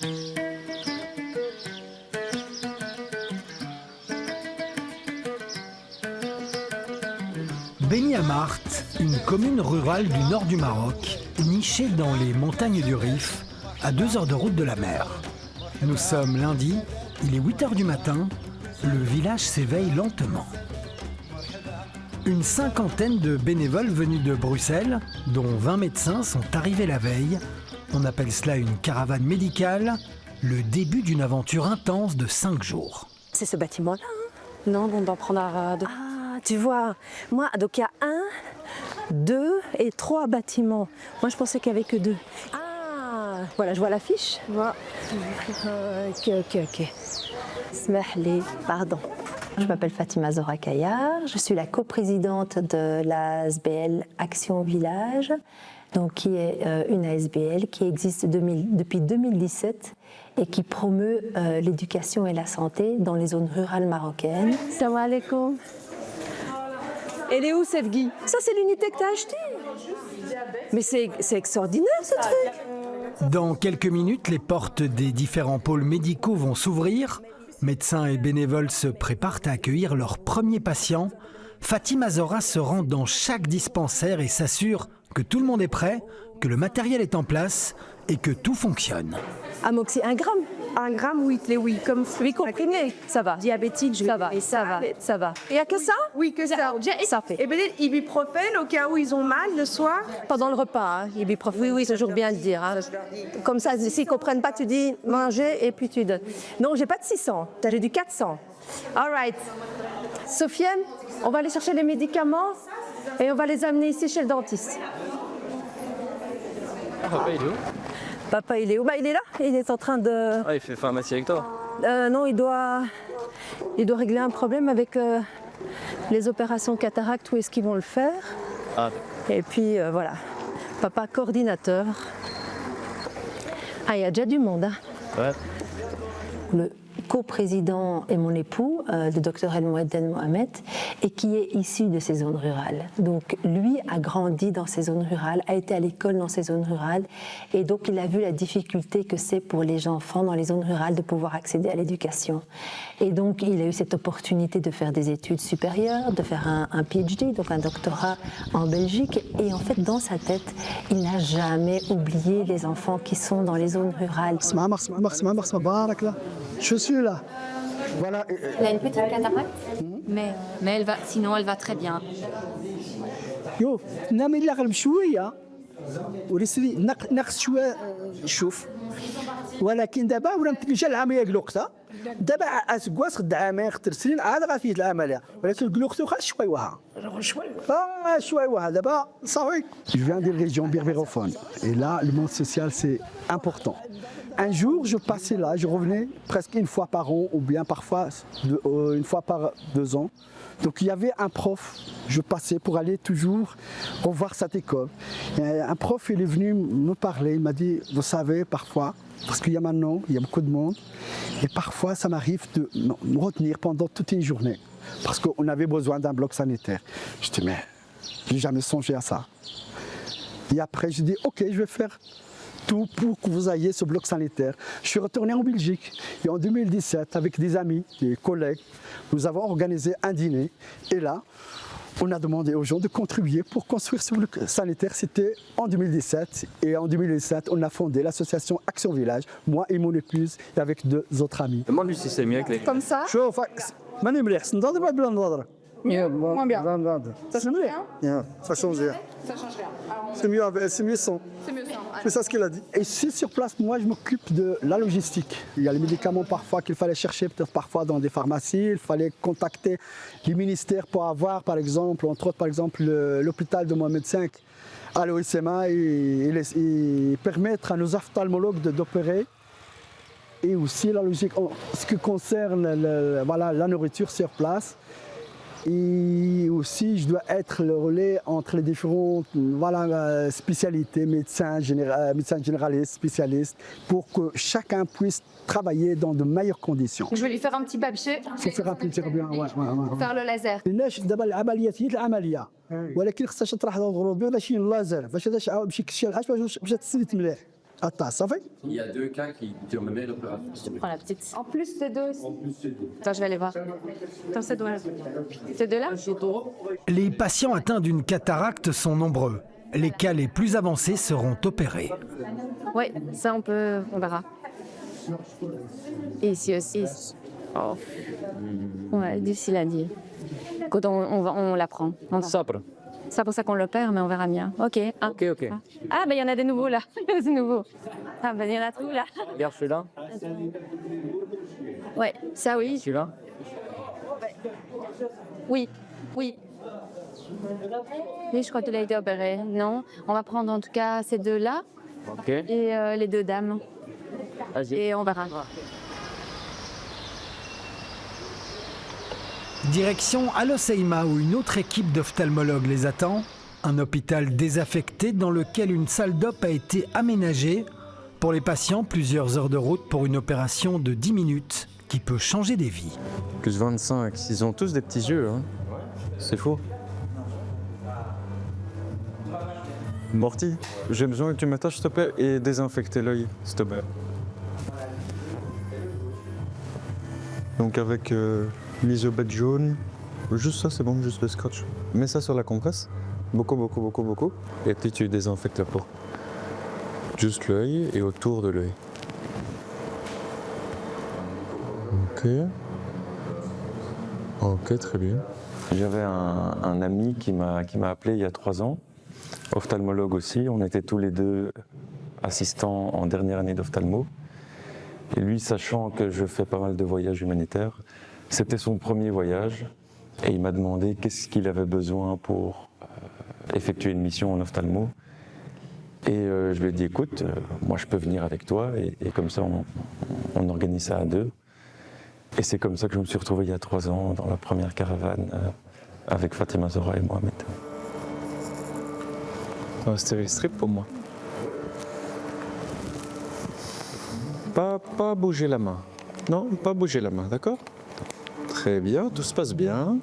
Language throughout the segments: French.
Beni Amart, une commune rurale du nord du Maroc, nichée dans les montagnes du Rif, à 2 heures de route de la mer. Nous sommes lundi, il est 8 heures du matin, le village s'éveille lentement. Une cinquantaine de bénévoles venus de Bruxelles, dont 20 médecins, sont arrivés la veille. On appelle cela une caravane médicale, le début d'une aventure intense de 5 jours. C'est ce bâtiment-là, hein? Non, on doit prendre à deux. Ah, tu vois, moi, donc il y a 1, 2 et 3 bâtiments. Moi, je pensais qu'il n'y avait que 2. Ah, voilà, je vois l'affiche. Voilà. Ok. Smahli, pardon. Je m'appelle Fatima Zora Kayar, je suis la coprésidente de la ASBL Action Village, donc qui est une ASBL qui existe depuis 2017 et qui promeut l'éducation et la santé dans les zones rurales marocaines. Salam alaikum. Elle est où cette Guy? Ça c'est l'unité que tu as achetée. Mais c'est extraordinaire ce truc. Dans quelques minutes, les portes des différents pôles médicaux vont s'ouvrir. Médecins et bénévoles se préparent à accueillir leurs premiers patients. Fatima Zora se rend dans chaque dispensaire et s'assure que tout le monde est prêt, que le matériel est en place et que tout fonctionne. Amoxy, 1 gramme. 1 gramme, oui, comme 8 comprimés, ça va. Diabétique, ça va. Il n'y a que ça? Oui, que ça. Ça fait. Et peut-être ibuprofène au cas où ils ont mal le soir. Pendant le repas, hein, ibuprofène. Oui, c'est toujours bien de dire. Hein. Comme ça, s'ils ne comprennent pas, tu dis manger et puis tu donnes. Non, j'ai pas de 600, j'ai du 400. All right. Sofiane, on va aller chercher les médicaments et on va les amener ici chez le dentiste. Papa, il est où? Papa, il est où? Bah, il est là, il est en train de... Ah, il fait pharmacie avec toi? Non, il doit régler un problème avec les opérations cataractes, où est-ce qu'ils vont le faire. Ah, et puis voilà, papa coordinateur. Ah, il y a déjà du monde, hein. Ouais. Le coprésident est mon époux, le docteur El Mouadden Mohamed, et qui est issu de ces zones rurales. Donc lui a grandi dans ces zones rurales, a été à l'école dans ces zones rurales, et donc il a vu la difficulté que c'est pour les enfants dans les zones rurales de pouvoir accéder à l'éducation. Et donc il a eu cette opportunité de faire des études supérieures, de faire un PhD, donc un doctorat en Belgique, et en fait dans sa tête, il n'a jamais oublié les enfants qui sont dans les zones rurales. Je suis là. Voilà. Elle a une petite cataracte, mais sinon elle va très bien. Yo, نامي لي غلب شويه ورسلي نقص شويه شوف ولكن دابا ولا متلجا العمليه الوقتها دابا اسكواس خد عامين خد سنين عاد غافيت العمليه ولكن الوقت خا شوي وها شوي وها دابا صافي. Je viens d'une région berbérophone et là le monde social c'est important. Un jour, je passais là, je revenais presque une fois par an ou bien parfois une fois par 2 ans. Donc il y avait un prof, je passais pour aller toujours revoir cette école. Et un prof, il est venu me parler, il m'a dit, vous savez, parfois, parce qu'il y a maintenant, il y a beaucoup de monde, et parfois ça m'arrive de me retenir pendant toute une journée, parce qu'on avait besoin d'un bloc sanitaire. Je dis, mais je n'ai jamais songé à ça. Et après, je dis, ok, je vais faire tout pour que vous ayez ce bloc sanitaire. Je suis retourné en Belgique et en 2017, avec des amis, des collègues, nous avons organisé un dîner et là, on a demandé aux gens de contribuer pour construire ce bloc sanitaire. C'était en 2017 et en 2017, on a fondé l'association Action Village, moi et mon épouse et avec 2 autres amis. Demande-lui si c'est mieux que les... Comme ça. Moins bien. Ça change rien. Ça change rien. Ça change rien. Alors, C'est mieux sans. c'est mieux ça. C'est ça ce qu'il a dit. Et ici sur place, moi je m'occupe de la logistique. Il y a les médicaments parfois qu'il fallait chercher, peut-être parfois dans des pharmacies. Il fallait contacter les ministères pour avoir par exemple, entre autres par exemple l'hôpital de Mohamed V à l'OSMA et permettre à nos ophtalmologues d'opérer. Et aussi la logique en ce qui concerne la nourriture sur place. Et aussi, je dois être le relais entre les différentes spécialités, médecins généralistes, spécialistes, pour que chacun puisse travailler dans de meilleures conditions. Je vais lui faire un petit papier. Il faut faire un petit bien, Faire le laser. الناس دابا العمليات هي العمليه ولكن خصها تطرح ضروري ماشي اللازر باش باش تسلت مليح. Attends, ça fait? Il y a 2 cas qui durent même l'opération. Je prends la petite. En plus, c'est deux aussi. Attends, je vais aller voir. Attends, c'est deux. Ces deux-là? Les patients atteints d'une cataracte sont nombreux. Les cas les plus avancés seront opérés. Oui, ça on verra. Et ici aussi. Oh. Ouais, difficile à dire. Quand on la prend. Sapre. C'est pour ça qu'on l'opère, mais on verra bien. Ok. Ah. Ok. Ah, ben il y en a des nouveaux là. C'est nouveau. Ah, ben il y en a trop là. Regarde celui-là. Ouais, ça oui. Celui-là. Oui. Oui, je crois qu'il a été opéré. Non, on va prendre en tout cas ces deux-là Ok. et les deux dames. Vas-y. Et on verra. Direction Al Hoceima où une autre équipe d'ophtalmologues les attend. Un hôpital désaffecté dans lequel une salle d'op a été aménagée. Pour les patients, plusieurs heures de route pour une opération de 10 minutes qui peut changer des vies. Plus 25, ils ont tous des petits yeux, hein. C'est fou. Morty, j'ai besoin que tu m'attaches s'il te plaît et désinfecter l'œil, s'il te plaît. Donc avec l'isobète jaune, juste ça c'est bon, juste le scotch. Mets ça sur la compresse, beaucoup. Et puis tu désinfectes la peau. Juste l'œil et autour de l'œil. Ok, très bien. J'avais un ami qui m'a appelé il y a 3 ans, ophtalmologue aussi. On était tous les deux assistants en dernière année d'ophtalmo. Et lui, sachant que je fais pas mal de voyages humanitaires, c'était son premier voyage. Et il m'a demandé qu'est-ce qu'il avait besoin pour effectuer une mission en ophtalmo. Et je lui ai dit, écoute, moi je peux venir avec toi. Et comme ça, on organise ça à 2. Et c'est comme ça que je me suis retrouvé il y a 3 ans dans la première caravane avec Fatima Zora et Mohamed. Un stéristrip pour moi. Pas bouger la main. Non, pas bouger la main, d'accord? Très bien, tout se passe bien.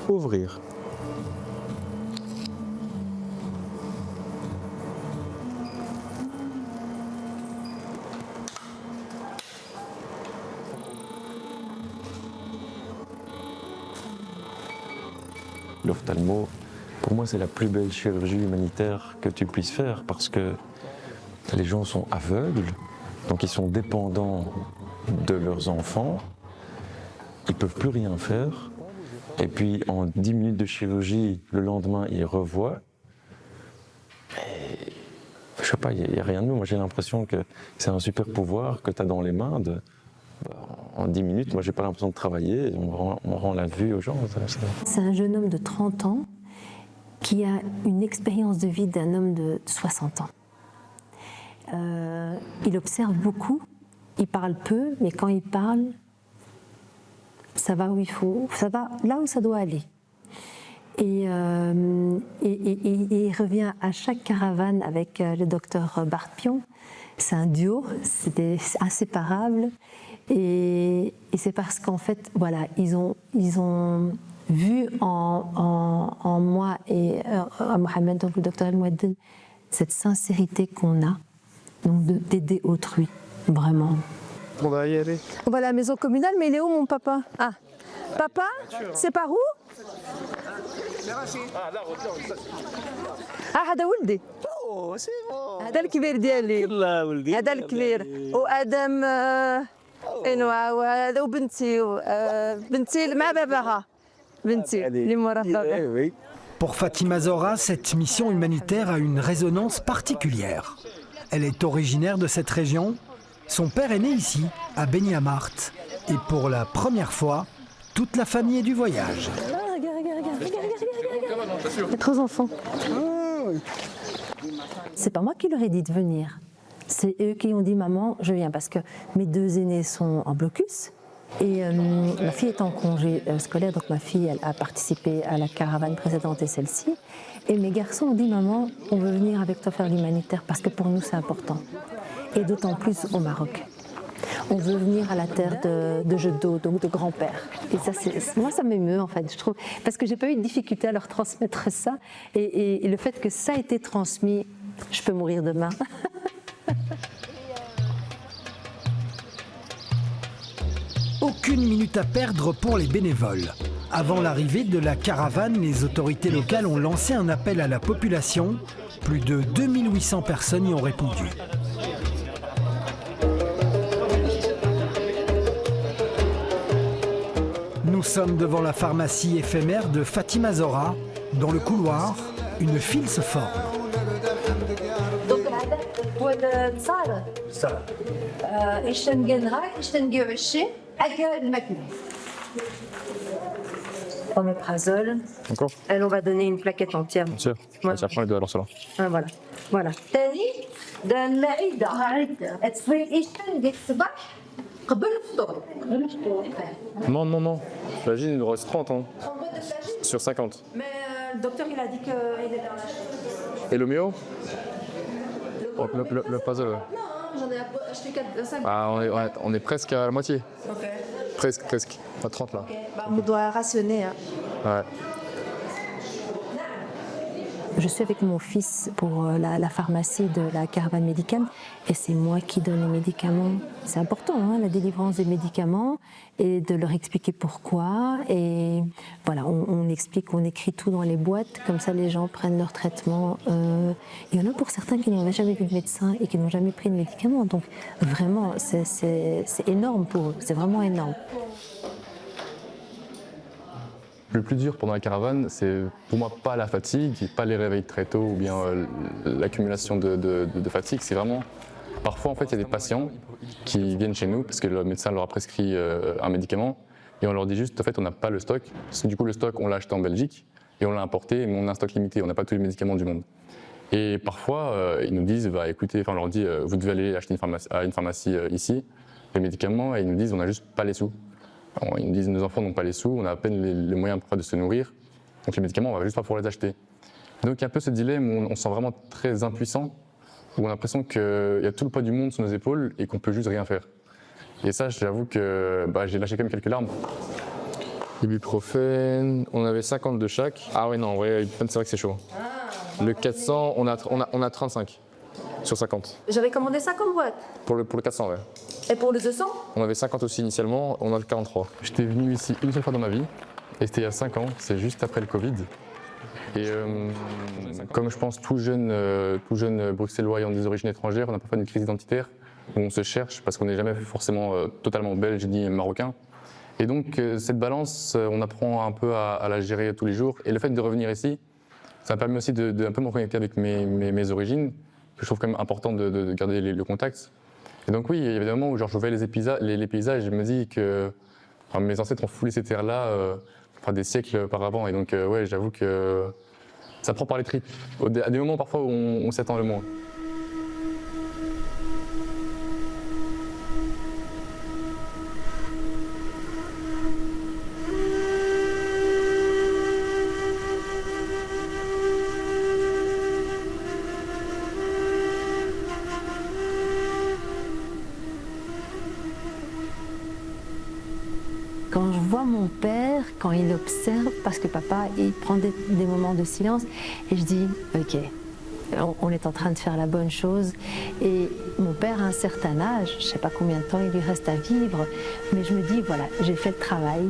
Ouvrir. L'ophtalmo, pour moi, c'est la plus belle chirurgie humanitaire que tu puisses faire parce que les gens sont aveugles, donc ils sont dépendants de leurs enfants, ils ne peuvent plus rien faire, et puis en 10 minutes de chirurgie, le lendemain, ils revoient. Et, je sais pas, il n'y a rien de nous. Moi, j'ai l'impression que c'est un super pouvoir que tu as dans les mains. En 10 minutes, moi, j'ai pas l'impression de travailler, on rend la vue aux gens. C'est un jeune homme de 30 ans qui a une expérience de vie d'un homme de 60 ans. Il observe beaucoup, il parle peu, mais quand il parle, ça va où il faut, ça va là où ça doit aller. Et il revient à chaque caravane avec le docteur Bartpion. C'est un duo, c'était inséparable. Et c'est parce qu'en fait, voilà, ils ont vu en moi et à Mohamed, donc le docteur El Mouaddine, cette sincérité qu'on a, donc d'aider autrui, vraiment. On va y aller. On va à la maison communale, mais il est où mon papa? Ah, papa, c'est par où? هذا ولدي. هذا الكبير ديالي. الله ولدي. هذا الكبير وادم وهذا وبنتي بنتي مع باباها بنتي اللي مورا بابا. Pour Fatima Zora, cette mission humanitaire a une résonance particulière. Elle est originaire de cette région. Son père est né ici, à Beni Amart. Et pour la première fois, toute la famille est du voyage. Il y a 3 enfants. C'est pas moi qui leur ai dit de venir. C'est eux qui ont dit maman, je viens parce que mes 2 aînés sont en blocus et ma fille est en congé scolaire, donc ma fille elle a participé à la caravane précédente et celle-ci. Et mes garçons ont dit maman, on veut venir avec toi faire l'humanitaire parce que pour nous c'est important. Et d'autant plus au Maroc. On veut venir à la terre de Jeddo, donc de grand-père. Et ça, moi, ça m'émeut en fait, je trouve, parce que j'ai pas eu de difficulté à leur transmettre ça. Et le fait que ça a été transmis Je peux mourir demain. Aucune minute à perdre pour les bénévoles. Avant l'arrivée de la caravane, les autorités locales ont lancé un appel à la population. Plus de 2800 personnes y ont répondu. Nous sommes devant la pharmacie éphémère de Fatima Zora. Dans le couloir, une file se forme. Oméprazole. Encore? Elle, on va donner une plaquette entière. Bien sûr. Ouais. Ça prend les deux alors cela. Ah, voilà. Voilà. تاني ده المعدة تصير إيشان ديك الصباح قبل الفطور. Non, non, non. Imagine, il nous reste 30 hein. Sur 50. Mais le docteur, il a dit qu'il est dans la... Et l'homéo? Oh, le puzzle. Ouais. Non, j'en ai acheté 5. Ah, on est presque à la moitié. Ok. Presque. Pas 30 là. Ok. Bah, on doit rationner. Hein. Ouais. Je suis avec mon fils pour la pharmacie de la caravane médicale et c'est moi qui donne les médicaments. C'est important, hein, la délivrance des médicaments et de leur expliquer pourquoi. Et voilà, on explique, on écrit tout dans les boîtes, comme ça les gens prennent leur traitement. Il y en a pour certains qui n'ont jamais vu de médecin et qui n'ont jamais pris de médicaments. Donc vraiment, c'est énorme pour eux, c'est vraiment énorme. Le plus dur pendant la caravane, c'est pour moi pas la fatigue, pas les réveils très tôt ou bien l'accumulation de fatigue. C'est vraiment, parfois en fait il y a des patients qui viennent chez nous parce que le médecin leur a prescrit un médicament et on leur dit juste en fait on n'a pas le stock. Parce que du coup le stock on l'a acheté en Belgique et on l'a importé mais on a un stock limité, on n'a pas tous les médicaments du monde. Et parfois ils nous disent, bah, écoutez, enfin on leur dit vous devez aller acheter à une pharmacie ici les médicaments et ils nous disent on n'a juste pas les sous. Ils nous disent nos enfants n'ont pas les sous, on a à peine les moyens de se nourrir, donc les médicaments on va juste pas pouvoir les acheter. Donc il y a un peu ce dilemme où on se sent vraiment très impuissant, où on a l'impression qu'il y a tout le poids du monde sur nos épaules et qu'on peut juste rien faire. Et ça j'avoue que j'ai lâché quand même quelques larmes. Ibuprofène, on avait 50 de chaque. Ah ouais non, ouais, ibuprofène c'est vrai que c'est chaud. Le 400, on a 35 sur 50. J'avais commandé 50 boîtes. Pour le 400 ouais. Et pour le 200 ? On avait 50 aussi initialement, on a le 43. J'étais venu ici une seule fois dans ma vie, et c'était il y a 5 ans, c'est juste après le Covid. Et comme je pense tout jeune bruxellois ayant des origines étrangères, on a parfois une crise identitaire, où on se cherche parce qu'on n'est jamais forcément totalement belge ni marocain. Et donc cette balance, on apprend un peu à la gérer tous les jours. Et le fait de revenir ici, ça m'a permis aussi de un peu me reconnecter avec mes origines, que je trouve quand même important de garder le contact. Et donc oui, il y avait des moments où genre, je voyais les paysages et je me dis que mes ancêtres ont foulé ces terres-là des siècles auparavant. Et donc ouais, j'avoue que ça prend par les tripes, à des moments parfois où on s'y attend le moins. Quand je vois mon père, quand il observe, parce que papa, il prend des moments de silence, et je dis, ok, on est en train de faire la bonne chose. Et mon père a un certain âge, je ne sais pas combien de temps il lui reste à vivre, mais je me dis, voilà, j'ai fait le travail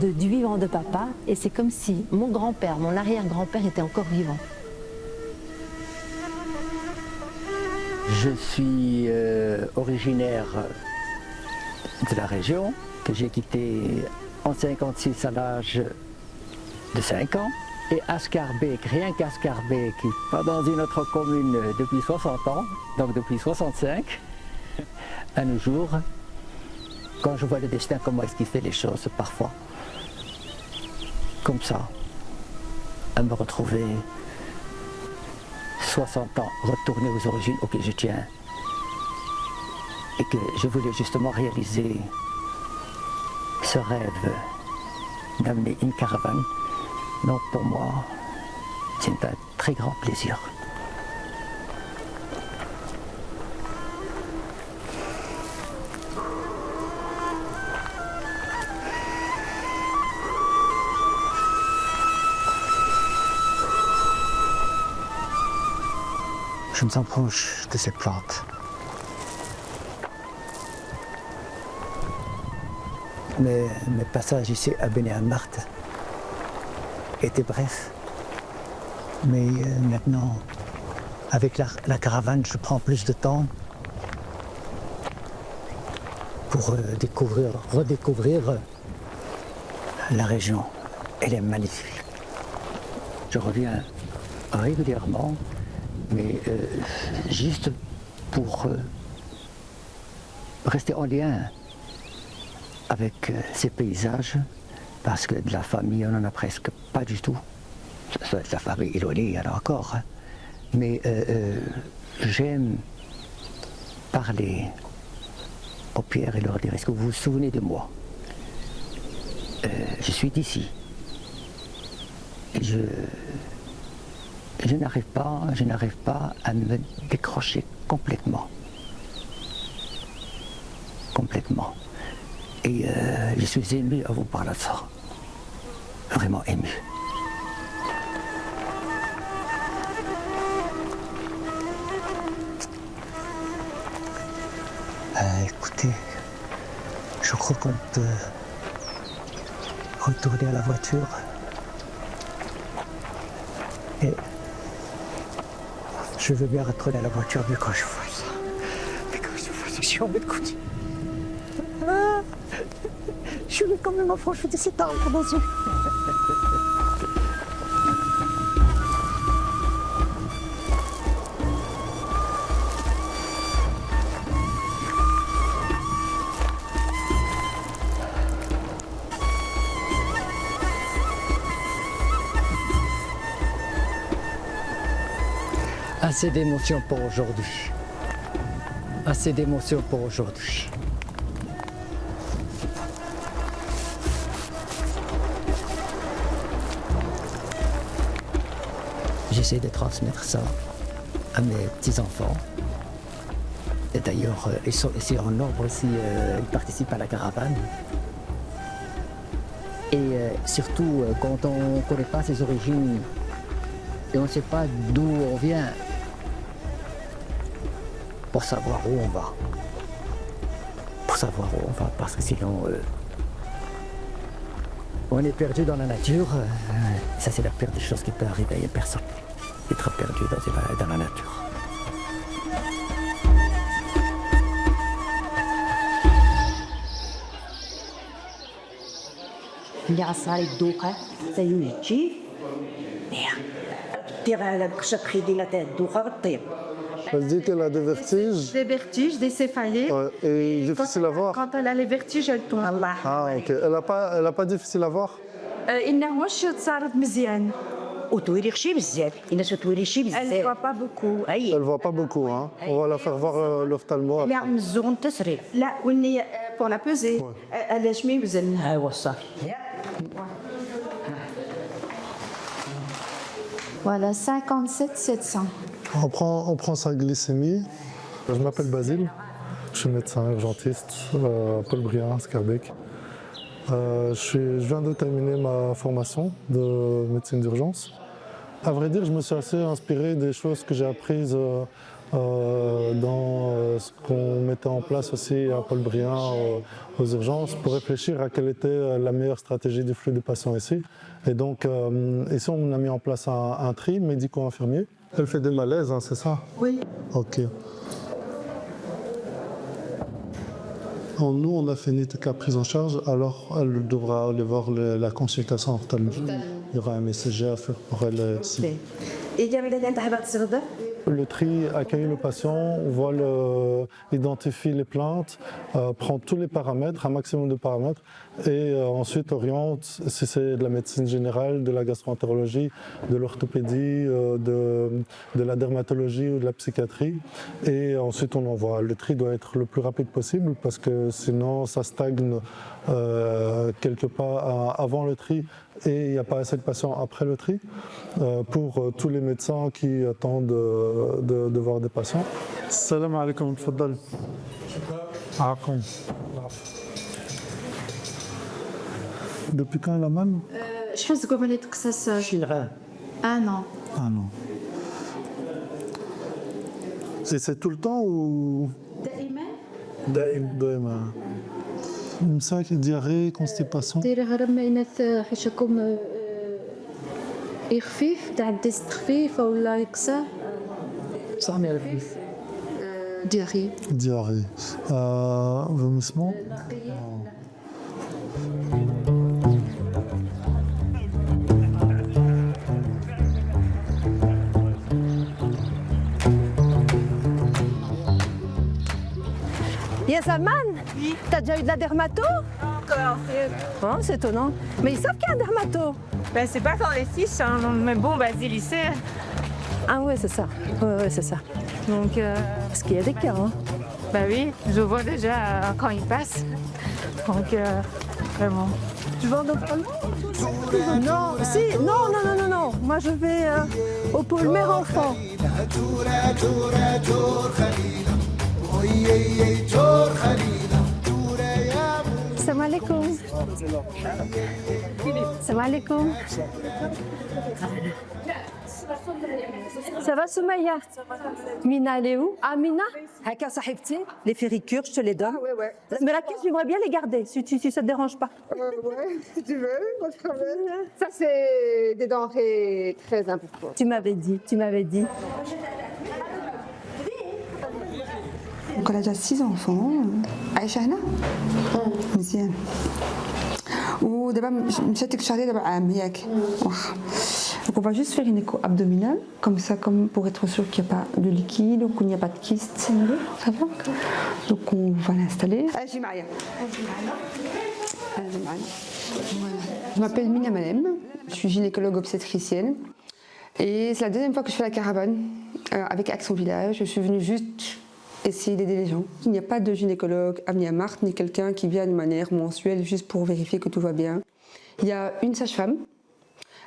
du vivant de papa, et c'est comme si mon grand-père, mon arrière-grand-père était encore vivant. Je suis originaire de la région, que j'ai quitté en 1956 à l'âge de 5 ans. Et à Schaerbeek, rien qu'à Schaerbeek, qui pas dans une autre commune depuis 60 ans, donc depuis 65, à nos jours, quand je vois le destin, comment est-ce qu'il fait les choses parfois, comme ça, à me retrouver 60 ans, retourner aux origines auxquelles je tiens, et que je voulais justement réaliser ce rêve d'amener une caravane. Donc pour moi, c'est un très grand plaisir. je me sens proche de ces plantes. Mes passages ici à Beni Ammar étaient brefs. Mais maintenant, avec la caravane, je prends plus de temps pour redécouvrir la région. Elle est magnifique. Je reviens régulièrement, mais juste pour rester en lien avec ces paysages, parce que de la famille, on n'en a presque pas du tout. La famille éloignée, il y en a encore. Hein. Mais j'aime parler aux pierres et leur dire, est-ce que vous vous souvenez de moi? Je suis d'ici. Je n'arrive pas à me décrocher complètement. Complètement. Et je suis ému à vous parler de ça. Vraiment ému. Écoutez, je crois qu'on peut retourner à la voiture. Et je veux bien retourner à la voiture, mais quand je vois ça, j'ai envie de continuer. Je vais quand même m'approcher de cet arbre dans une... Assez d'émotions pour aujourd'hui. Assez d'émotions pour aujourd'hui. J'essaie de transmettre ça à mes petits-enfants. Et d'ailleurs, ils sont ici en nombre aussi, ils participent à la caravane. Et surtout, quand on ne connaît pas ses origines et on ne sait pas d'où on vient, pour savoir où on va. Pour savoir où on va, parce que sinon, on est perdu dans la nature. Ça, c'est la pire des choses qui peut arriver à une personne, d'être perdu dans la nature. اللي عصاري الدوقة تيجي تطير على بكشة ديالها تاع الدوقة غطير. Elle dit qu'elle a des vertiges. Des vertiges, des céphalées. Ouais, et difficile à voir. Quand elle a les vertiges, elle tombe. Ah, ok. Elle a pas difficile à voir. إنها واش تصارد مزيان. وتويري شي بزاف، الناس تويري شي بزاف. Elle voit pas beaucoup. Elle voit pas beaucoup, hein. On va la faire voir l'ophtalmo. لا مزون تسري. لا والنية pour la peser. Elle est chemise بزاف. ها هو الصافي. Voilà, 57 700. On prend sa glycémie. Je m'appelle Basile. Je suis médecin urgentiste à Paul Briand, Scarbeck. Je viens de terminer ma formation de médecine d'urgence. À vrai dire, je me suis assez inspiré des choses que j'ai apprises dans ce qu'on mettait en place aussi à Paul Briand aux urgences pour réfléchir à quelle était la meilleure stratégie du flux des patients ici. Et donc, ici, on a mis en place un tri médico-infirmier. Elle fait des malaises, hein, c'est ça? Oui. Ok. Nous, on a fini toute la prise en charge, alors elle devra aller voir la consultation ophtalmologique. Il y aura un messager à faire pour elle ici. Le tri accueille le patient, voit identifie les plaintes, prend tous les paramètres, un maximum de paramètres, et ensuite oriente, si c'est de la médecine générale, de la gastroentérologie, de l'orthopédie, de la dermatologie ou de la psychiatrie. Et ensuite on envoie. Le tri doit être le plus rapide possible parce que sinon ça stagne quelque part avant le tri et il n'y a pas assez de patients après le tri. Pour tous les médecins qui attendent de voir des patients. Salam alaikum, tfaddal. Akum. Depuis quand elle a mal? Je pense que c'est que ça. Chilra. Un an. Ah non. Et c'est tout le temps ou دائما إمساك diarrhée constipation خفيف تاع الدست خفيف ولا يكسر diarrhée. Diarrhée. Vomissement. Ya Salman, t'as déjà eu de la dermato? Oh, c'est étonnant. Mais ils savent qu'il y a un dermato. Ben, c'est pas dans les fiches, hein, mais bon, vas-y, lycée. Ah ouais, c'est ça. Ouais, c'est ça. Donc, parce qu'il y a des cas, hein. Bah oui, je vois déjà quand ils passent. Donc, vraiment. Tu vas en ophtalmo? Non, si, non. Moi, je vais au pôle mère-enfant. Salam alaikum. Salam alaikum. Ça va, Soumaya? Mina, elle est où? Ah, Mina? Haka sahibti, les féricures, je te les donne. Ouais. Mais la caisse, j'aimerais bien les garder, si ça te dérange pas. Ouais, si tu veux, pas de problème. Ça, c'est des denrées très importantes. Tu m'avais dit. Donc elle a déjà 6 enfants. Aïcha هنا مزيان ودابا مشات ديك الشهر دابا عام ياك واخا. Donc on va juste faire une écho abdominale comme pour être sûr qu'il n'y a pas de liquide ou qu'il n'y a pas de kyste. Ça va? Donc on va l'installer. Je m'appelle Mina Malem, je suis gynécologue obstétricienne et c'est la deuxième fois que je fais la caravane avec Action Village. Je suis venue juste essayer d'aider les gens. Il n'y a pas de gynécologue à Niamart, ni quelqu'un qui vient de manière mensuelle juste pour vérifier que tout va bien. Il y a une sage-femme.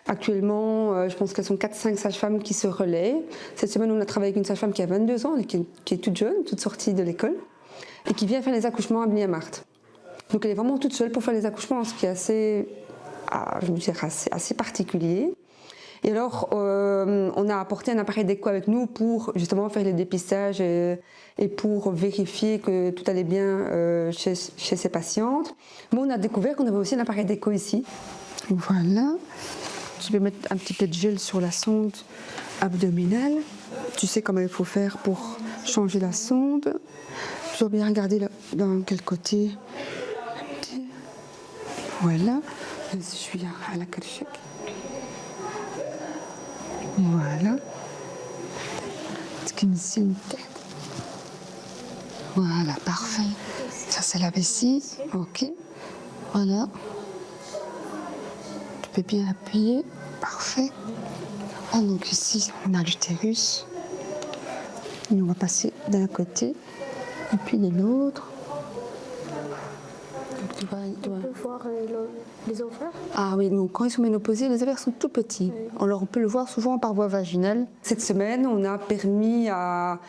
Actuellement, je pense qu'elles sont 4-5 sages-femmes qui se relaient. Cette semaine, on a travaillé avec une sage-femme qui a 22 ans, et qui est toute jeune, toute sortie de l'école, et qui vient faire les accouchements à Niamart. Donc elle est vraiment toute seule pour faire les accouchements, ce qui est assez particulier. Et alors, on a apporté un appareil d'écho avec nous pour justement faire les dépistages et pour vérifier que tout allait bien chez ces patientes. Mais on a découvert qu'on avait aussi un appareil d'écho ici. Voilà. Je vais mettre un petit peu de gel sur la sonde abdominale. Tu sais comment il faut faire pour changer la sonde. Je dois bien regarder dans quel côté. Voilà. Je suis à la Kershak. Voilà. Voilà, parfait. Ça, c'est la vessie. Ok. Voilà. Tu peux bien appuyer. Parfait. Ah, donc ici, on a l'utérus. Et on va passer d'un côté et puis de l'autre. Tu peux voir les ovaires? Ah oui, donc quand ils sont ménopausés, les ovaires sont tout petits. Oui. On peut le voir souvent par voie vaginale. Cette semaine, on a permis à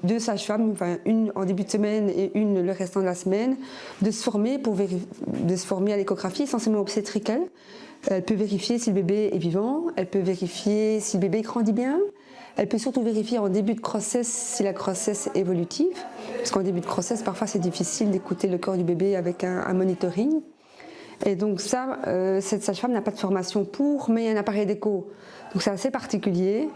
deux sages-femmes, enfin une en début de semaine et une le restant de la semaine, de se former à l'échographie, essentiellement obstétricale. Elle peut vérifier si le bébé est vivant, elle peut vérifier si le bébé grandit bien. Elle peut surtout vérifier en début de grossesse si la grossesse est évolutive, parce qu'en début de grossesse, parfois c'est difficile d'écouter le corps du bébé avec un monitoring. Et donc ça, cette sage-femme n'a pas de formation pour, mais il y a un appareil d'écho. Donc c'est assez particulier.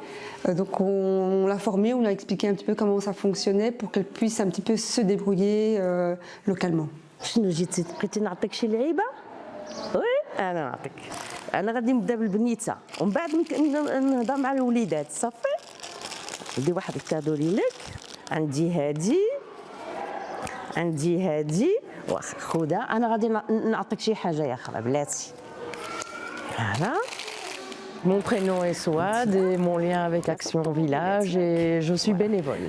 Donc on l'a formée, on l'a expliqué un petit peu comment ça fonctionnait pour qu'elle puisse un petit peu se débrouiller localement. انا نعطيك انا غادي نبدا بالبنيته ومن بعد نهضر مع الوليدات صافي ندي واحد الكادو ليك عندي هادي واخا خذها انا غادي نعطيك شي حاجه اخرى بلاتي فوالا. Mon prénom est Souad et mon lien avec Action Village et je suis bénévole.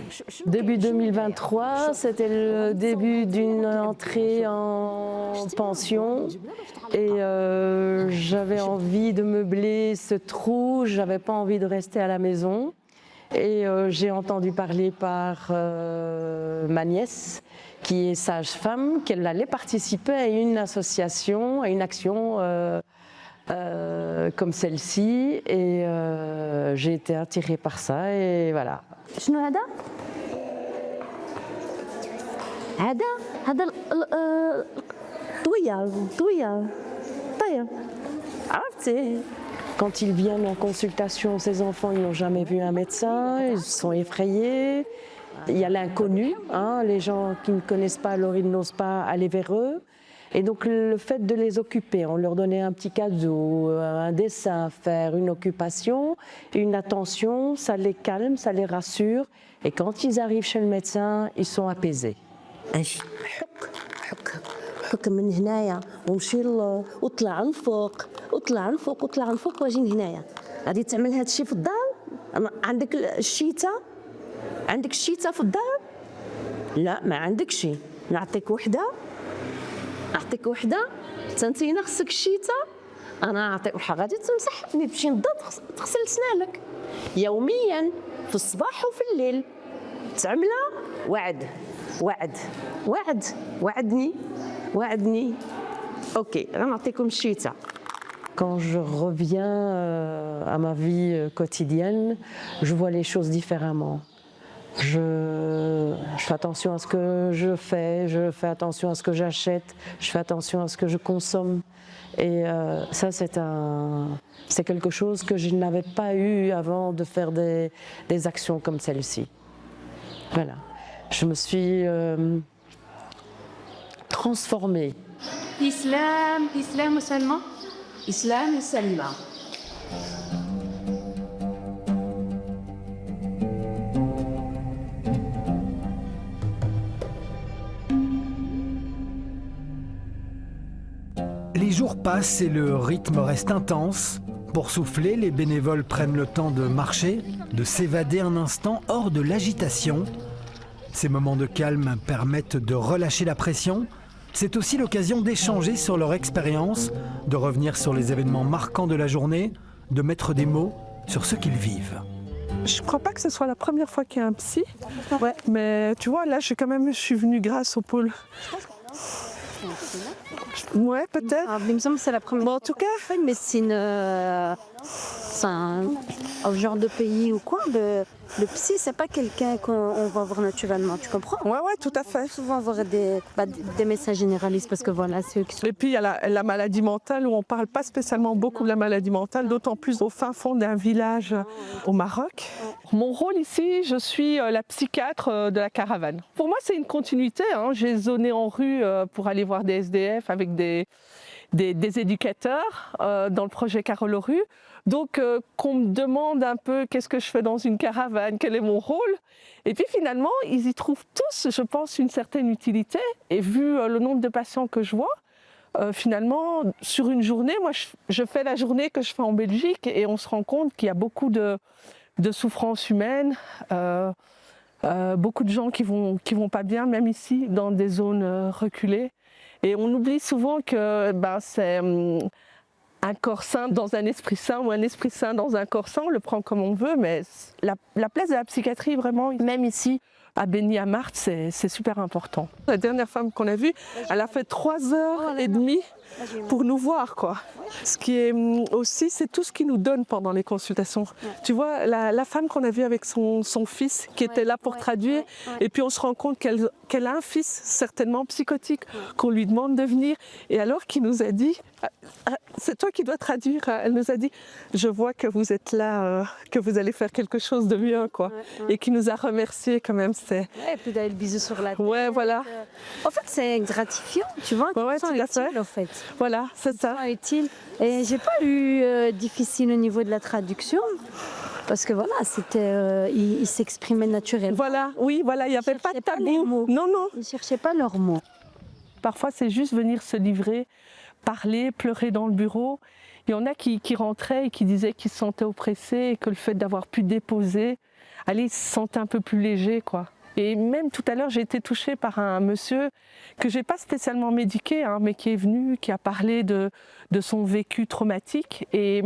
Début 2023, c'était le début d'une entrée en pension et j'avais envie de meubler ce trou, j'avais pas envie de rester à la maison et j'ai entendu parler par ma nièce qui est sage-femme qu'elle allait participer à une association, à une action comme celle-ci et j'ai été attirée par ça et voilà. شنو هذا؟ هذا طوية طيب عرفتي. Quand ils viennent en consultation, ces enfants, ils n'ont jamais vu un médecin, ils sont effrayés. Il y a l'inconnu, hein, les gens qui ne connaissent pas, alors ils n'osent pas aller vers eux. Et donc le fait de les occuper, on leur donnait un petit cadeau, un dessin à faire, une occupation, une attention, ça les calme, ça les rassure. Et quand ils arrivent chez le médecin, ils sont apaisés. حك من هنايا ومشي وطلع لفوق وطلع لفوق وطلع لفوق واجي هنايا. غادي تعمل هذا الشيء في الدار؟ عندك الشيته؟ عندك الشيته في الدار؟ لا ما عندك شيء. نعطيك وحده تنتينا خصك الشيته. انا نعطيك وحده غادي تمسح ملي تمشي للدار تغسل سنانك يوميا في الصباح وفي الليل. تعملها وعدني. اوكي غنعطيكم الشيته. Quand je reviens à ma vie quotidienne, je vois les choses différemment. Je fais attention à ce que je fais attention à ce que j'achète, je fais attention à ce que je consomme. Et ça, c'est quelque chose que je n'avais pas eu avant de faire des actions comme celle-ci. Voilà. Je me suis transformée. Islam ou Salma? Islam et Salma. Les jours passent et le rythme reste intense. Pour souffler, les bénévoles prennent le temps de marcher, de s'évader un instant hors de l'agitation. Ces moments de calme permettent de relâcher la pression. C'est aussi l'occasion d'échanger sur leur expérience, de revenir sur les événements marquants de la journée, de mettre des mots sur ce qu'ils vivent. Je ne crois pas que ce soit la première fois qu'il y a un psy, ouais. Mais tu vois, là, je suis venue grâce au pôle. Ouais, peut-être. Il me semble que c'est la première fois. En tout cas, une médecine, c'est un genre de pays ou quoi. Le psy, c'est pas quelqu'un qu'on va voir naturellement, tu comprends? Ouais, tout à fait. Souvent voir des médecins généralistes parce que voilà, c'est eux qui sont... Et puis il y a la maladie mentale où on parle pas spécialement beaucoup de la maladie mentale, d'autant plus au fin fond d'un village au Maroc. Mon rôle ici, je suis la psychiatre de la caravane. Pour moi, c'est une continuité, hein. J'ai zoné en rue pour aller voir des SDF avec des éducateurs dans le projet Carole aux rues. Donc qu'on me demande un peu qu'est-ce que je fais dans une caravane, quel est mon rôle. Et puis finalement, ils y trouvent tous, je pense, une certaine utilité. Et vu le nombre de patients que je vois, finalement, sur une journée, moi je fais la journée que je fais en Belgique et on se rend compte qu'il y a beaucoup de souffrances humaines, beaucoup de gens qui vont pas bien, même ici, dans des zones reculées. Et on oublie souvent que c'est un corps sain dans un esprit sain ou un esprit sain dans un corps sain, on le prend comme on veut, mais la place de la psychiatrie, vraiment, même ici, à Beni Yamart, c'est super important. La dernière femme qu'on a vue, elle a fait 3h30 pour nous voir, quoi. Ce qui est aussi, c'est tout ce qu'il nous donne pendant les consultations. Tu vois, la femme qu'on a vue avec son fils, qui était là pour traduire, et puis on se rend compte qu'elle a un fils certainement psychotique, qu'on lui demande de venir, et alors qu'il nous a dit, c'est toi qui dois traduire, elle nous a dit, je vois que vous êtes là, que vous allez faire quelque chose de bien, quoi. Et qui nous a remercié quand même. Ouais, et puis d'aller le bisou sur la tête. Ouais, voilà. En fait, c'est gratifiant, tu vois. Ouais, tout à fait. En fait. Voilà, c'est ça. Utile. Et j'ai pas eu difficile au niveau de la traduction. Parce que voilà, c'était, ils s'exprimaient naturellement. Voilà, oui, voilà, il n'y avait pas de tabou. Non. Ils ne cherchaient pas leurs mots. Parfois, c'est juste venir se livrer, parler, pleurer dans le bureau. Il y en a qui rentraient et qui disaient qu'ils se sentaient oppressés et que le fait d'avoir pu déposer, ils se sentaient un peu plus légers, quoi. Et même tout à l'heure, j'ai été touchée par un monsieur que je n'ai pas spécialement médiqué, hein, mais qui est venu, qui a parlé de son vécu traumatique et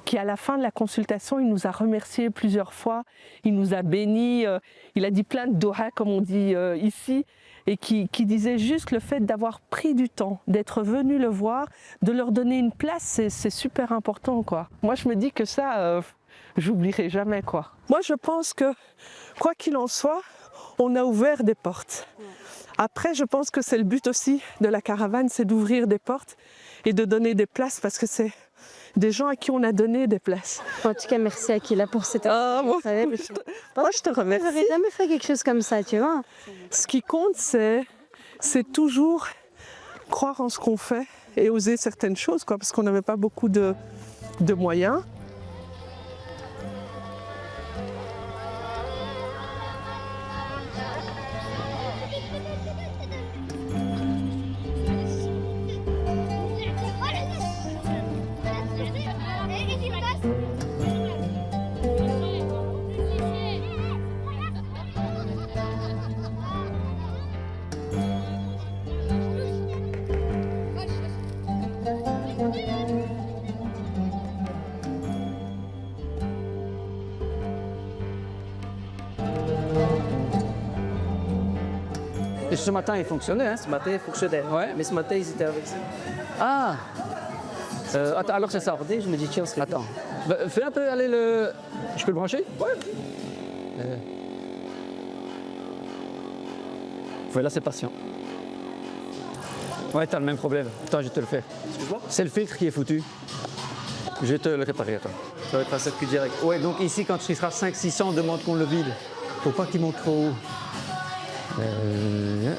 qui, à la fin de la consultation, il nous a remerciés plusieurs fois, il nous a bénis, il a dit plein de doha, comme on dit ici, et qui disait juste le fait d'avoir pris du temps, d'être venu le voir, de leur donner une place, c'est super important, quoi. Moi, je me dis que ça, j'oublierai jamais, quoi. Moi, je pense que, quoi qu'il en soit, on a ouvert des portes. Après, je pense que c'est le but aussi de la caravane, c'est d'ouvrir des portes et de donner des places parce que c'est des gens à qui on a donné des places. En tout cas, merci Akila pour cette... Moi, je te remercie. J'aurais jamais fait quelque chose comme ça, tu vois. Ce qui compte, c'est toujours croire en ce qu'on fait et oser certaines choses, quoi, parce qu'on n'avait pas beaucoup de moyens. Et ce matin, il fonctionnait. Hein? Ce matin, il fonctionnait. Ouais, mais ce matin, ils étaient avec ça. Ah attends, alors c'est ça. Regardez, je me dis, tiens, attends. Fais un peu aller le... Je peux le brancher? Ouais. Voilà, c'est patient. Ouais, t'as le même problème. Attends, je te le fais. C'est le filtre qui est foutu. Je vais te le réparer, attends. Ça va être un circuit direct. Ouais, donc ici, quand il sera 500-600, demande qu'on le vide. Faut pas qu'il monte trop haut.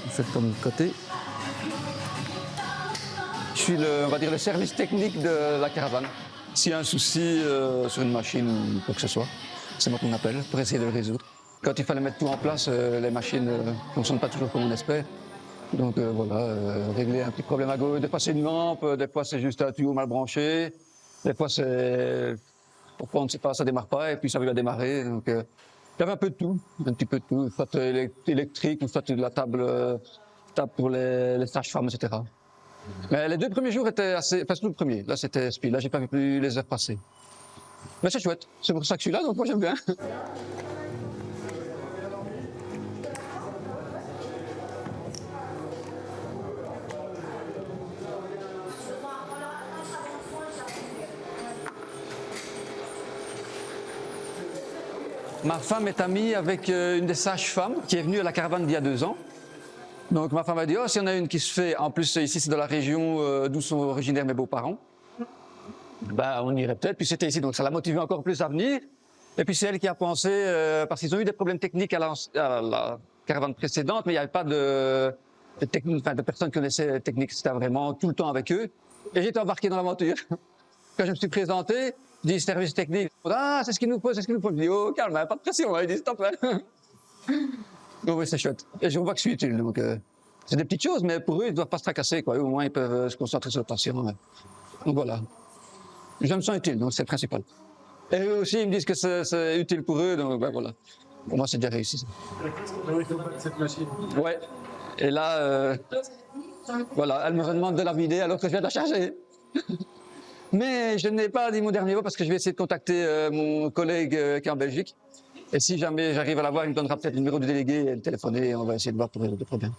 Faites comme côté. Je suis on va dire, le service technique de la caravane. S'il y a un souci sur une machine ou quoi que ce soit, c'est moi qu'on appelle pour essayer de le résoudre. Quand il fallait mettre tout en place, les machines ne fonctionnent pas toujours comme on espère. Donc voilà, régler un petit problème à gauche. Des fois c'est une lampe, des fois c'est juste un tuyau mal branché, des fois c'est... Pourquoi on ne sait pas, ça démarre pas et puis ça veut la démarrer. Donc il y avait un peu de tout, un petit peu de tout, soit électrique, soit de la table pour les sages-femmes, etc. Mais les 2 premiers jours étaient assez... Enfin, surtout le premier, là c'était speed, là j'ai pas vu les heures passer. Mais c'est chouette, c'est pour ça que je suis là, donc moi j'aime bien. Ma femme est amie avec une des sages-femmes qui est venue à la caravane il y a 2 ans. Donc ma femme a dit, oh, s'il y en a une qui se fait, en plus ici c'est de la région d'où sont originaires mes beaux-parents, bah, on irait peut-être, puis c'était ici, donc ça l'a motivé encore plus à venir. Et puis c'est elle qui a pensé, parce qu'ils ont eu des problèmes techniques à la caravane précédente, mais il n'y avait pas de personnes qui connaissaient les techniques, c'était vraiment tout le temps avec eux. Et j'étais embarqué dans l'aventure. Quand je me suis présenté, je dis service technique, ah c'est ce qu'il nous faut, c'est ce qu'il nous faut. Je dis, oh calme, pas de pression, il dit stop là. Donc oui, c'est chouette. Et je vois que je suis utile, donc c'est des petites choses, mais pour eux, ils ne doivent pas se tracasser, quoi. Au moins, ils peuvent se concentrer sur le patient. Ouais. Donc voilà. Je me sens utile, donc c'est le principal. Et eux aussi, ils me disent que c'est utile pour eux, donc ben, voilà. Pour moi, c'est déjà réussi. Cette machine. Ouais. Et là, voilà, elle me demande de la vider alors que je viens de la charger. Mais je n'ai pas dit mon dernier mot parce que je vais essayer de contacter mon collègue qui est en Belgique. Et si jamais j'arrive à l'avoir, il me donnera peut-être le numéro du délégué et le téléphoner et on va essayer de voir pour résoudre le problème.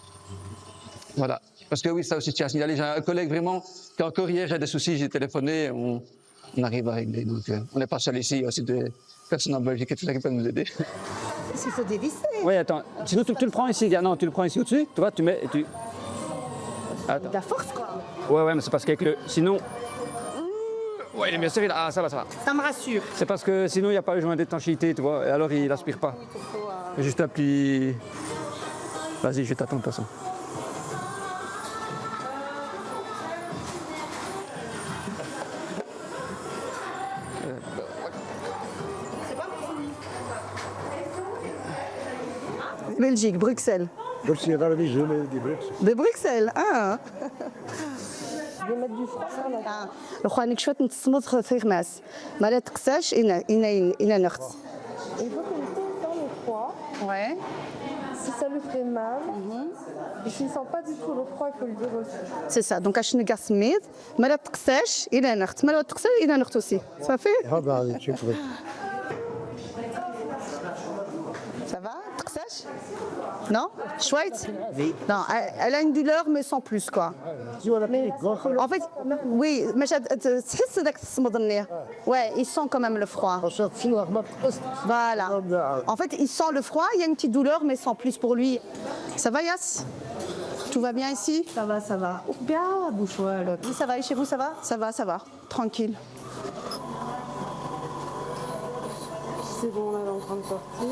Voilà. Parce que oui, ça aussi, je tiens à signaler. J'ai un collègue vraiment, qui encore hier, j'ai des soucis, j'ai téléphoné, on arrive à régler. Donc, on n'est pas seul ici, il y a aussi des personnes en Belgique et tout ça qui peuvent nous aider. Il faut dévisser. Oui, attends. Sinon, tu le prends ici. Non, tu le prends ici au-dessus. Tu vois, tu mets et tu... Attends. De la force, quoi. Ouais, mais c'est parce qu'avec le... Sinon... Ouais, il est bien serré là. Ah, ça va. Ça me rassure. C'est parce que sinon, il n'y a pas le joint d'étanchéité, tu vois. Et alors, il n'aspire pas. Juste un petit... Vas-y, je vais t'attendre de toute façon. Belgique, Bruxelles. De Bruxelles, ah. Je vais mettre du froid sur la table. الأخوان شوية نتصمت في غماس ما لا تقساش إلى نخت. Il faut qu'on tourne dans le froid. Ouais. Si ça lui fait mal, et s'il ne sent pas du tout le froid, il faut le dire aussi. C'est ça. Donc عشان نقسميت ما لا تقساش إلى نخت ما لا تقساش إلى نخت aussi. Ça fait? Ça va? تقساش? Non? Chouette? Non, elle a une douleur mais sans plus quoi. En fait, oui, mais تحس داك الصمد النية. Ouais, il sent quand même le froid. Voilà. En fait, il sent le froid, il y a une petite douleur mais sans plus pour lui. Ça va Yass? Tout va bien ici? Ça va, ça va. Bien, bouche-moi. Oui, ça va, et chez vous, ça va? Ça va, ça va. Tranquille. C'est bon, elle est en train de sortir.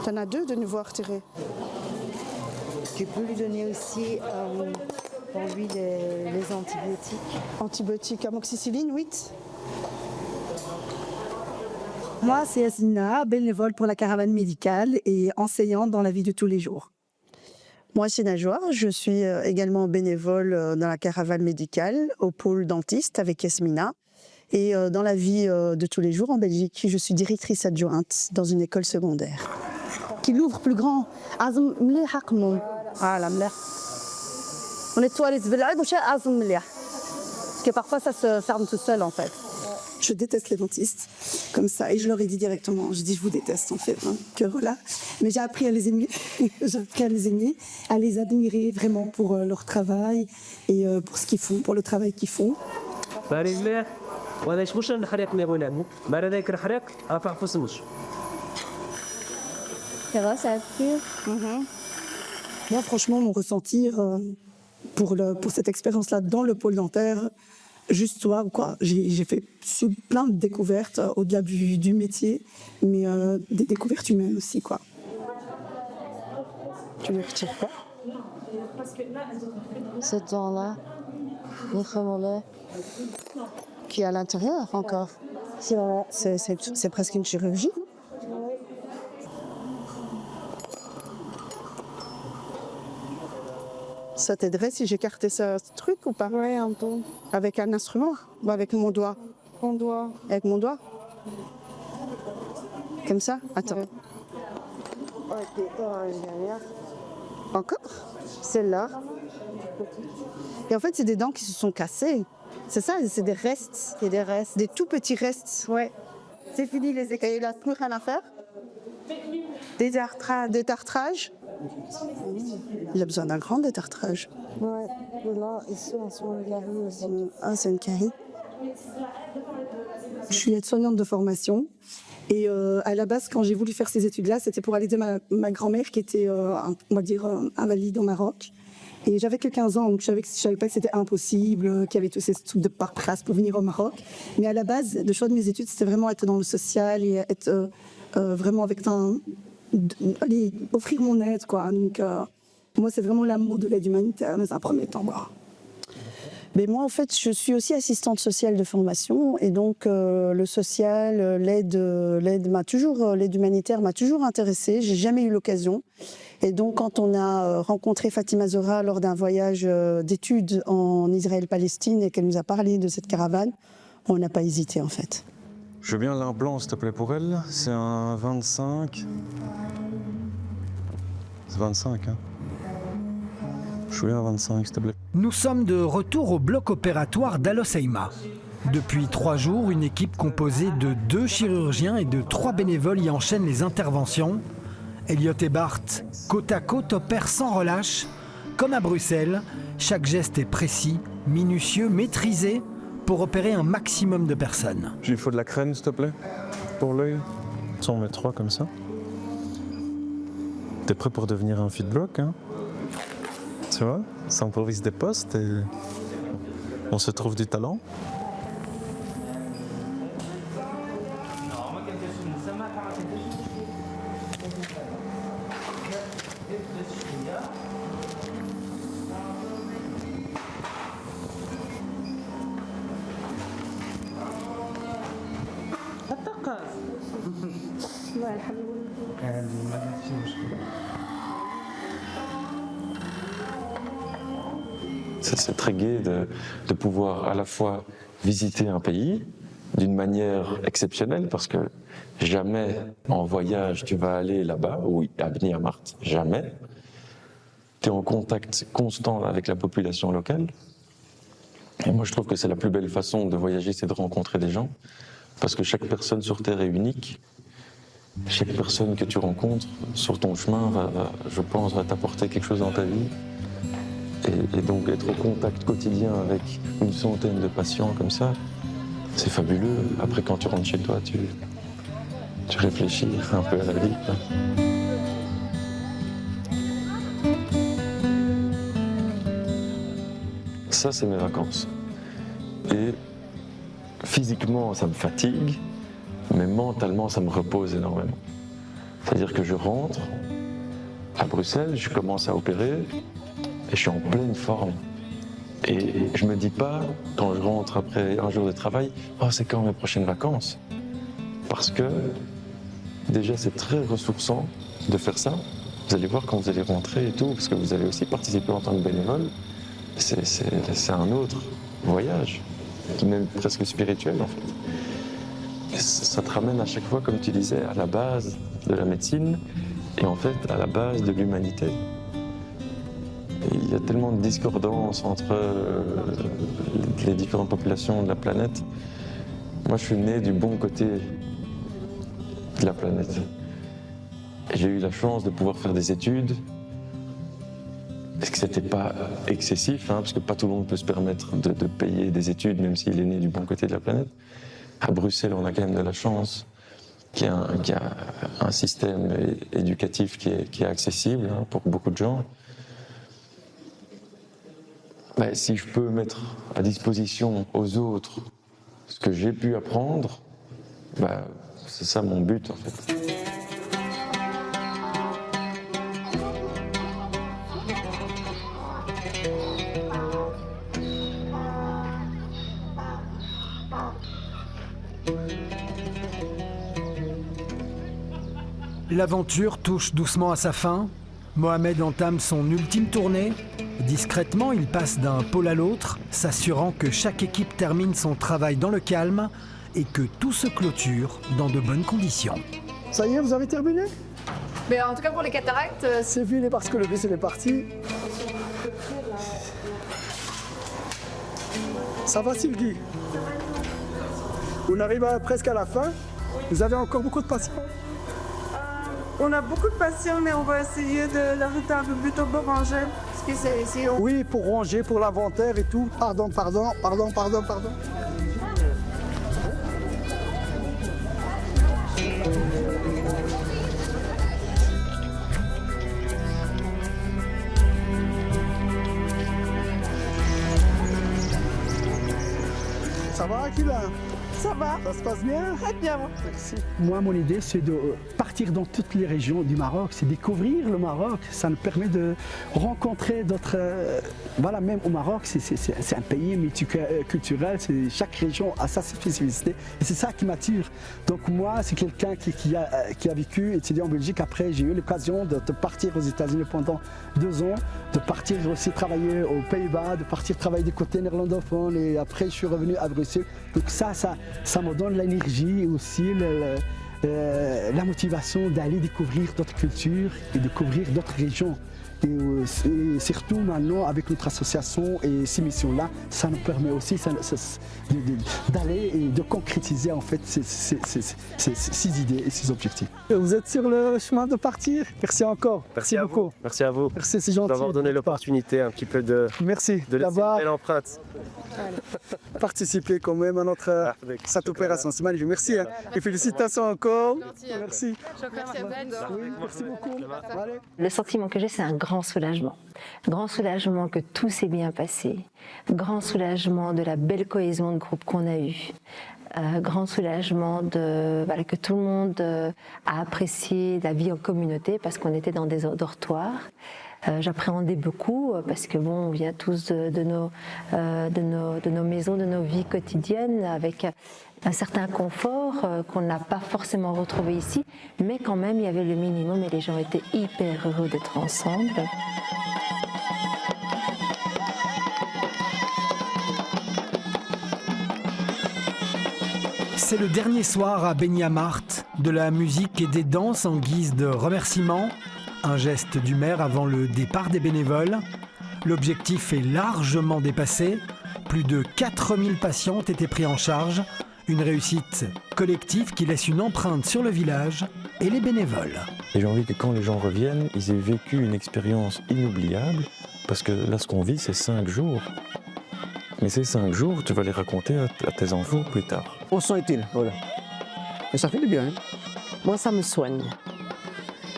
T'en as 2 de nouveau à retirer. Tu peux lui donner aussi pour lui les antibiotiques. Antibiotiques, amoxicilline, 8. Moi, c'est Asina, bénévole pour la caravane médicale et enseignante dans la vie de tous les jours. Moi, c'est Najwa, je suis également bénévole dans la caravane médicale au pôle dentiste avec Yasmina. Et dans la vie de tous les jours en Belgique, je suis directrice adjointe dans une école secondaire. Qui l'ouvre plus grand. Voilà, on nettoie les parce que parfois ça se ferme tout seul en fait. Je déteste les dentistes, comme ça, et je leur ai dit directement, je dis je vous déteste en fait, hein, que voilà. Mais j'ai appris à les aimer, j'ai appris à les aimer, à les admirer vraiment pour leur travail et pour ce qu'ils font, pour le travail qu'ils font. Ça va, ça pue. Moi, franchement, mon ressenti pour cette expérience-là dans le pôle dentaire, juste toi, quoi. J'ai fait plein de découvertes au-delà du métier, mais des découvertes humaines aussi, quoi. Tu ne retires pas? Ce temps-là, qui est à l'intérieur encore. C'est presque une chirurgie. Ça t'aiderait si j'écartais ce truc ou pas? Oui, un peu. Avec un instrument ou avec mon doigt? Mon doigt. Avec mon doigt? Comme ça? Attends. Ok, dernière. Encore? Celle-là. Et en fait, c'est des dents qui se sont cassées. C'est ça, c'est des restes. Il y a des restes. Des tout petits restes. Ouais. C'est fini les Et il a plus rien à faire? Détartrage? Il a besoin d'un grand détartrage. Ouais, et là, ici, on se met une carie aussi. Ah, c'est une carie. Je suis aide-soignante de formation. Et à la base, quand j'ai voulu faire ces études-là, c'était pour aller aider ma grand-mère qui était, on va dire, invalide au Maroc. Et j'avais que 15 ans, donc je savais pas que c'était impossible, qu'il y avait tous ces trucs de paperasse pour venir au Maroc. Mais à la base, le choix de mes études, c'était vraiment être dans le social et être vraiment avec allez, offrir mon aide, quoi. Donc, moi, c'est vraiment l'amour de l'aide humanitaire dans un premier temps. Voilà. Mais moi, en fait, je suis aussi assistante sociale de formation, et donc le social, l'aide humanitaire m'a toujours intéressée. J'ai jamais eu l'occasion. Et donc, quand on a rencontré Fatima Zora lors d'un voyage d'études en Israël-Palestine et qu'elle nous a parlé de cette caravane, on n'a pas hésité, en fait. Je veux bien l'un blanc, s'il te plaît, pour elle. C'est un 25. C'est 25, hein. Je veux bien un 25, s'il te plaît. Nous sommes de retour au bloc opératoire d'Al-Hoceima. Depuis 3 jours, une équipe composée de 2 chirurgiens et de 3 bénévoles y enchaîne les interventions. Elliot et Bart, côte à côte, opèrent sans relâche. Comme à Bruxelles, chaque geste est précis, minutieux, maîtrisé pour opérer un maximum de personnes. Il faut de la crème, s'il te plaît, pour l'œil. On met 3 comme ça. T'es prêt pour devenir un feedblock, hein? Tu vois, ça improvise des postes et on se trouve du talent. C'est très gai de pouvoir à la fois visiter un pays d'une manière exceptionnelle, parce que jamais en voyage tu vas aller là-bas, ou à Bni Amart, jamais. Tu es en contact constant avec la population locale. Et moi je trouve que c'est la plus belle façon de voyager, c'est de rencontrer des gens, parce que chaque personne sur Terre est unique. Chaque personne que tu rencontres sur ton chemin je pense, va t'apporter quelque chose dans ta vie. Et donc être au contact quotidien avec une centaine de patients comme ça, c'est fabuleux. Après, quand tu rentres chez toi, tu réfléchis un peu à la vie, quoi. Ça, c'est mes vacances. Et physiquement, ça me fatigue, mais mentalement, ça me repose énormément. C'est-à-dire que je rentre à Bruxelles, je commence à opérer et je suis en pleine forme. Et je me dis pas, quand je rentre après un jour de travail, oh, c'est quand mes prochaines vacances? Parce que déjà, c'est très ressourçant de faire ça. Vous allez voir quand vous allez rentrer et tout, parce que vous allez aussi participer en tant que bénévole. C'est un autre voyage, même presque spirituel en fait. Et ça te ramène à chaque fois, comme tu disais, à la base de la médecine et en fait à la base de l'humanité. Il y a tellement de discordance entre les différentes populations de la planète. Moi, je suis né du bon côté de la planète. J'ai eu la chance de pouvoir faire des études. Parce que c'était pas excessif, hein, parce que pas tout le monde peut se permettre de payer des études, même s'il est né du bon côté de la planète. À Bruxelles, on a quand même de la chance qu'il y a un système éducatif qui est accessible hein, pour beaucoup de gens. Ben, si je peux mettre à disposition aux autres ce que j'ai pu apprendre, ben, c'est ça mon but en fait. L'aventure touche doucement à sa fin. Mohamed entame son ultime tournée. Discrètement, il passe d'un pôle à l'autre, s'assurant que chaque équipe termine son travail dans le calme et que tout se clôture dans de bonnes conditions. Ça y est, vous avez terminé? Mais en tout cas pour les cataractes... C'est fini parce que le bus est parti. Ça va Sylvie? On arrive presque à la fin. Vous avez encore beaucoup de patients? On a beaucoup de patients, mais on va essayer de l'arrêter un peu plus tôt pour ranger. Parce que c'est oui, pour ranger, pour l'inventaire et tout. Pardon. Ça va, Akila? Ça va. Ça se passe bien? Très bien. Merci. Moi, mon idée, c'est de partir dans toutes les régions du Maroc, c'est découvrir le Maroc. Ça nous permet de rencontrer d'autres... Voilà, même au Maroc, c'est un pays multiculturel, chaque région a sa spécificité. Et c'est ça qui m'attire. Donc moi, c'est quelqu'un qui a vécu, étudié en Belgique. Après, j'ai eu l'occasion de partir aux États-Unis pendant 2 ans, de partir aussi travailler aux Pays-Bas, de partir travailler du côté néerlandophone. Et après, je suis revenu à Bruxelles. Donc ça me donne l'énergie aussi, la motivation d'aller découvrir d'autres cultures et découvrir d'autres régions. Et surtout maintenant, avec notre association et ces missions-là, ça nous permet aussi d'aller et de concrétiser en fait ces idées et ces objectifs. Vous êtes sur le chemin de partir. Merci encore. Merci beaucoup. Vous. Merci à vous. Merci, c'est gentil. D'avoir donné l'opportunité un petit peu de laisser l'empreinte. Participer quand même à cette opération. C'est magnifique. Merci. Hein. Et félicitations encore. Merci. Merci beaucoup. Le sentiment que j'ai, c'est un grand soulagement. Grand soulagement que tout s'est bien passé. Grand soulagement de la belle cohésion de groupe qu'on a eue. Grand soulagement que tout le monde a apprécié la vie en communauté parce qu'on était dans des dortoirs. J'appréhendais beaucoup parce que bon, on vient tous de nos maisons, de nos vies quotidiennes avec un certain confort qu'on n'a pas forcément retrouvé ici, mais quand même il y avait le minimum et les gens étaient hyper heureux d'être ensemble. C'est le dernier soir à Beni Yamart, de la musique et des danses en guise de remerciement. Un geste du maire avant le départ des bénévoles. L'objectif est largement dépassé. Plus de 4000 patients ont été pris en charge. Une réussite collective qui laisse une empreinte sur le village et les bénévoles. Et j'ai envie que quand les gens reviennent, ils aient vécu une expérience inoubliable. Parce que là, ce qu'on vit, c'est 5 jours. Mais ces 5 jours, tu vas les raconter à tes enfants plus tard. On se sent utile, voilà. Et ça fait du bien. Hein. Moi, ça me soigne.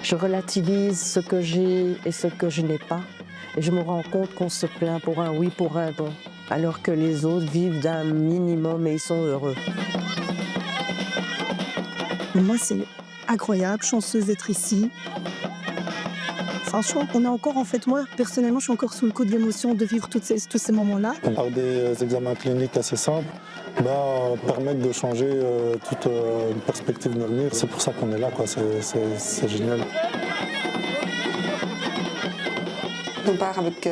Je relativise ce que j'ai et ce que je n'ai pas. Et je me rends compte qu'on se plaint pour un oui, pour un non, alors que les autres vivent d'un minimum et ils sont heureux. Moi, c'est incroyable, chanceuse d'être ici. Franchement, on a encore, en fait, moi, personnellement, je suis encore sous le coup de l'émotion de vivre tous ces moments-là. Par des examens cliniques assez simples, permettent de changer toute une perspective de l'avenir. C'est pour ça qu'on est là, quoi. C'est génial. On part avec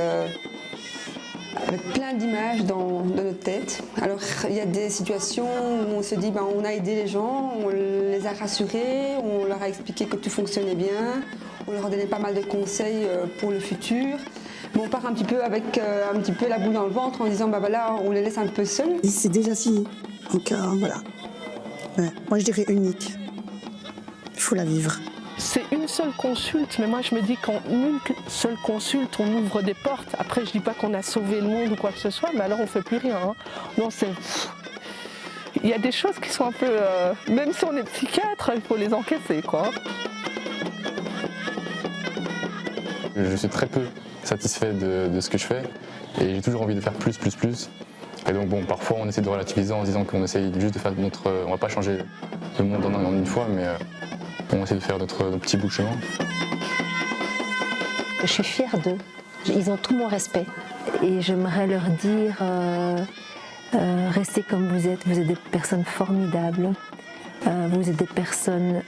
plein d'images dans notre tête. Alors il y a des situations où on se dit on a aidé les gens, on les a rassurés, on leur a expliqué que tout fonctionnait bien, on leur a donné pas mal de conseils pour le futur. Mais on part un petit peu avec un petit peu la boule dans le ventre en disant voilà, on les laisse un peu seuls. C'est déjà fini. Donc voilà. Ouais. Moi je dirais unique. Il faut la vivre. C'est une seule consulte, mais moi je me dis qu'en une seule consulte, on ouvre des portes. Après, je dis pas qu'on a sauvé le monde ou quoi que ce soit, mais alors on fait plus rien. Hein. Non, il y a des choses qui sont un peu... même si on est psychiatre, il faut les encaisser, quoi. Je suis très peu satisfait de ce que je fais et j'ai toujours envie de faire plus. Et donc bon, parfois on essaie de relativiser en se disant qu'on essaye juste de faire notre... On va pas changer le monde en une fois, mais... on essaie de faire notre petit bout de chemin. Je suis fière d'eux. Ils ont tout mon respect. Et j'aimerais leur dire, restez comme vous êtes des personnes formidables. Vous êtes des personnes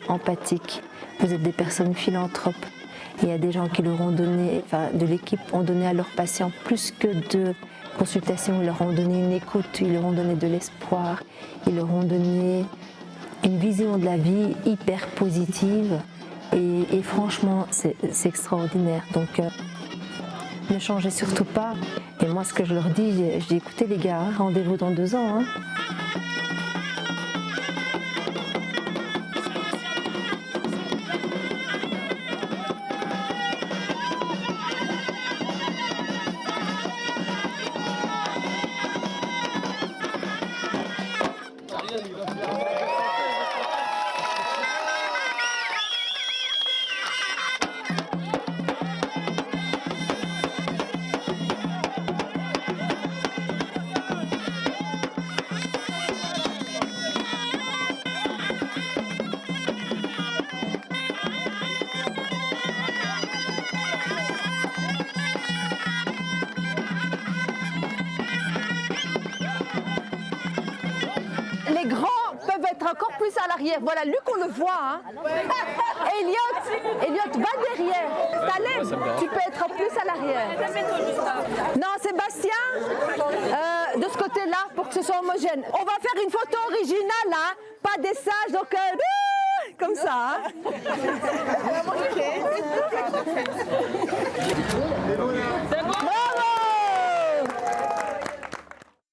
empathiques. Vous êtes des personnes philanthropes. Il y a des gens qui leur ont donné, de l'équipe, ont donné à leurs patients plus que de consultations. Ils leur ont donné une écoute, ils leur ont donné de l'espoir, ils leur ont donné une vision de la vie hyper positive et franchement c'est extraordinaire. Donc ne changez surtout pas. Et moi ce que je leur dis, je dis écoutez les gars, rendez-vous dans 2 ans. Hein. Les grands peuvent être encore plus à l'arrière. Voilà, Luc, on le voit. Hein. Elliot, va derrière. Taleb, tu peux être plus à l'arrière. Non, Sébastien, de ce côté-là, pour que ce soit homogène. On va faire une photo originale, hein, pas des sages, donc comme ça. Hein.